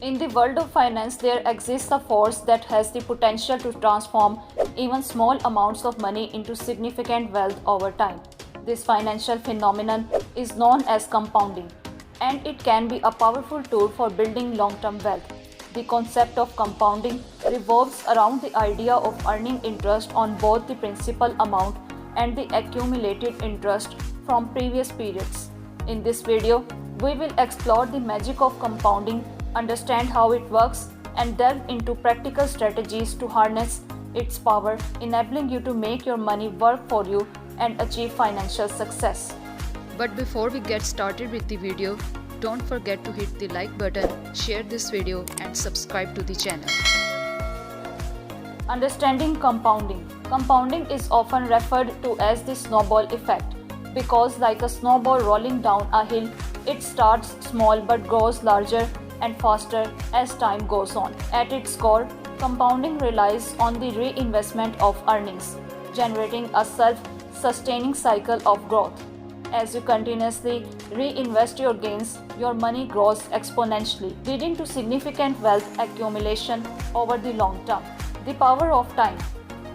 In the world of finance, there exists a force that has the potential to transform even small amounts of money into significant wealth over time. This financial phenomenon is known as compounding, and it can be a powerful tool for building long-term wealth. The concept of compounding revolves around the idea of earning interest on both the principal amount and the accumulated interest from previous periods. In this video, we will explore the magic of compounding, understand how it works, and delve into practical strategies to harness its power, enabling you to make your money work for you and achieve financial success. But before we get started with the video, don't forget to hit the like button, share this video and subscribe to the channel. Understanding compounding. Compounding is often referred to as the snowball effect because, like a snowball rolling down a hill, it starts small but grows larger and faster as time goes on. At its core, compounding relies on the reinvestment of earnings, generating a self-sustaining cycle of growth. As you continuously reinvest your gains, your money grows exponentially, leading to significant wealth accumulation over the long term. The power of time.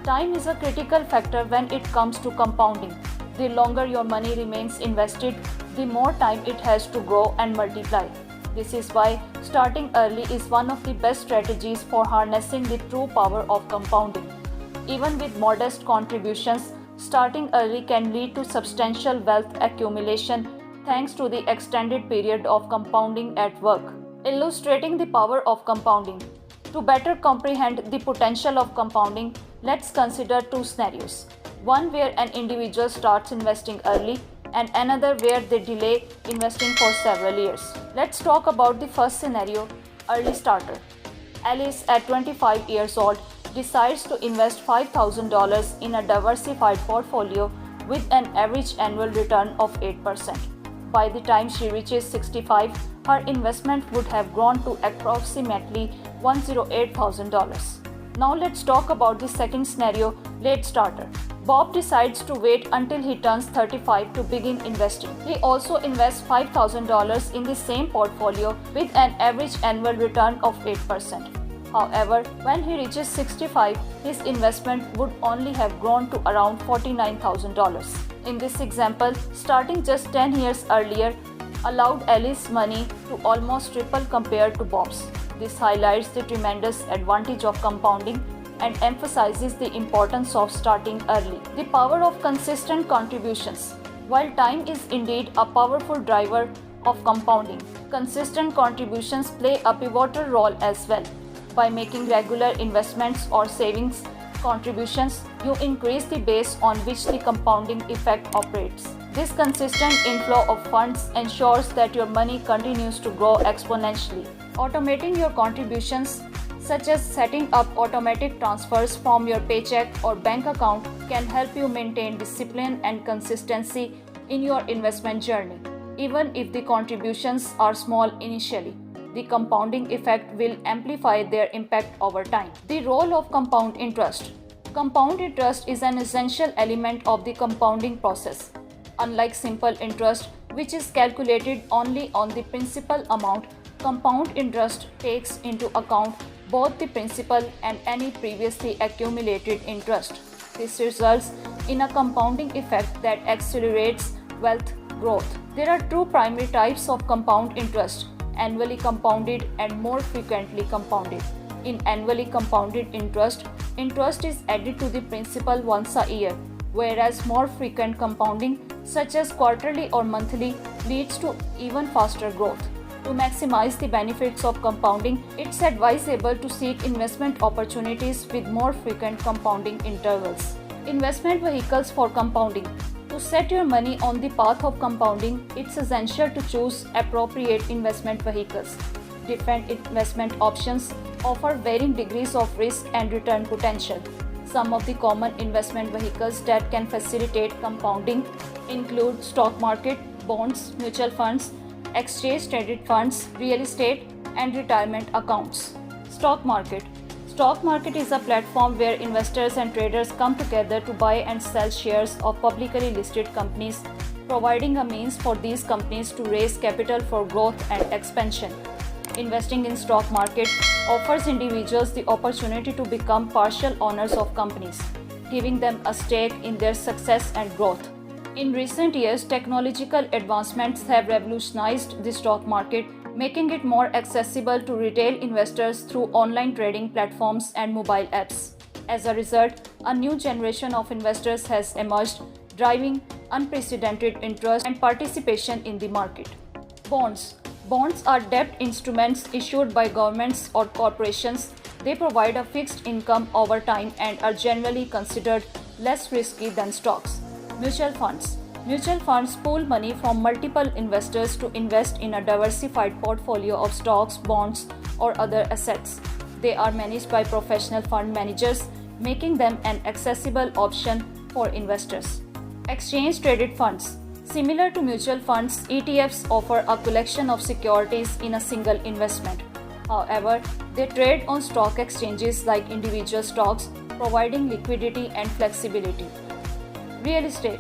Time is a critical factor when it comes to compounding. The longer your money remains invested, the more time it has to grow and multiply. This is why starting early is one of the best strategies for harnessing the true power of compounding. Even with modest contributions, starting early can lead to substantial wealth accumulation thanks to the extended period of compounding at work. Illustrating the power of compounding. To better comprehend the potential of compounding, let's consider two scenarios. One where an individual starts investing early and another where they delay investing for several years. Let's talk about the first scenario, early starter. Alice, at 25 years old, decides to invest $5,000 in a diversified portfolio with an average annual return of 8%. By the time she reaches 65, her investment would have grown to approximately $108,000. Now let's talk about the second scenario, late starter. Bob decides to wait until he turns 35 to begin investing. He also invests $5,000 in the same portfolio with an average annual return of 8%. However, when he reaches 65, his investment would only have grown to around $49,000. In this example, starting just 10 years earlier allowed Alice's money to almost triple compared to Bob's. This highlights the tremendous advantage of compounding and emphasizes the importance of starting early. The power of consistent contributions. While time is indeed a powerful driver of compounding, consistent contributions play a pivotal role as well. By making regular investments or savings contributions, you increase the base on which the compounding effect operates. This consistent inflow of funds ensures that your money continues to grow exponentially. Automating your contributions, such as setting up automatic transfers from your paycheck or bank account, can help you maintain discipline and consistency in your investment journey. Even if the contributions are small initially, the compounding effect will amplify their impact over time. The role of compound interest. Compound interest is an essential element of the compounding process. Unlike simple interest, which is calculated only on the principal amount, compound interest takes into account both the principal and any previously accumulated interest. This results in a compounding effect that accelerates wealth growth. There are two primary types of compound interest: annually compounded and more frequently compounded. In annually compounded interest, interest is added to the principal once a year, whereas more frequent compounding, such as quarterly or monthly, leads to even faster growth. To maximize the benefits of compounding, it's advisable to seek investment opportunities with more frequent compounding intervals. Investment vehicles for compounding. To set your money on the path of compounding, it's essential to choose appropriate investment vehicles. Different investment options offer varying degrees of risk and return potential. Some of the common investment vehicles that can facilitate compounding include stock market, bonds, mutual funds, exchange-traded funds, real estate, and retirement accounts. Stock market. Stock market is a platform where investors and traders come together to buy and sell shares of publicly listed companies, providing a means for these companies to raise capital for growth and expansion. Investing in stock market offers individuals the opportunity to become partial owners of companies, giving them a stake in their success and growth. In recent years, technological advancements have revolutionized the stock market, making it more accessible to retail investors through online trading platforms and mobile apps. As a result, a new generation of investors has emerged, driving unprecedented interest and participation in the market. Bonds. Bonds are debt instruments issued by governments or corporations. They provide a fixed income over time and are generally considered less risky than stocks. Mutual funds. Mutual funds pool money from multiple investors to invest in a diversified portfolio of stocks, bonds, or other assets. They are managed by professional fund managers, making them an accessible option for investors. Exchange traded funds. Similar to mutual funds, ETFs offer a collection of securities in a single investment. However, they trade on stock exchanges like individual stocks, providing liquidity and flexibility. Real estate.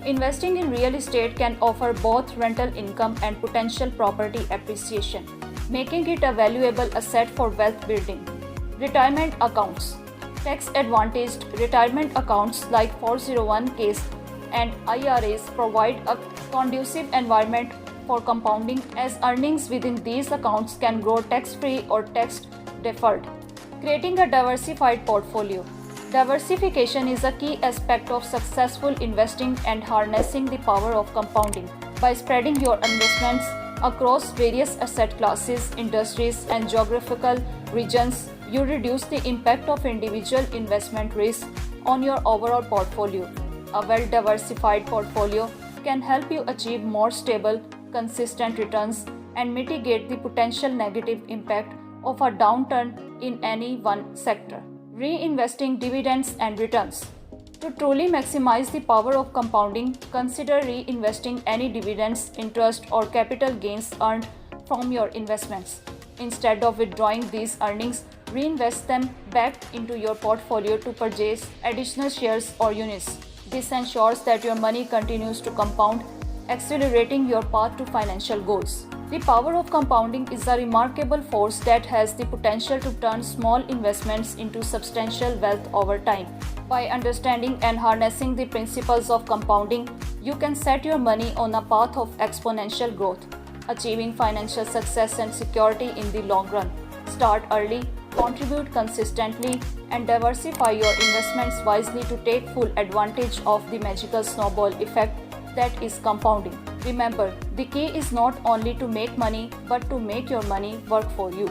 Investing in real estate can offer both rental income and potential property appreciation, making it a valuable asset for wealth building. Retirement accounts. Tax-advantaged retirement accounts like 401ks and IRAs provide a conducive environment for compounding, as earnings within these accounts can grow tax-free or tax-deferred, creating a diversified portfolio. Diversification is a key aspect of successful investing and harnessing the power of compounding. By spreading your investments across various asset classes, industries, and geographical regions, you reduce the impact of individual investment risk on your overall portfolio. A well-diversified portfolio can help you achieve more stable, consistent returns and mitigate the potential negative impact of a downturn in any one sector. Reinvesting dividends and returns. To truly maximize the power of compounding, consider reinvesting any dividends, interest, or capital gains earned from your investments. Instead of withdrawing these earnings, reinvest them back into your portfolio to purchase additional shares or units. This ensures that your money continues to compound, accelerating your path to financial goals. The power of compounding is a remarkable force that has the potential to turn small investments into substantial wealth over time. By understanding and harnessing the principles of compounding, you can set your money on a path of exponential growth, achieving financial success and security in the long run. Start early, contribute consistently, and diversify your investments wisely to take full advantage of the magical snowball effect that is compounding. Remember, the key is not only to make money but to make your money work for you.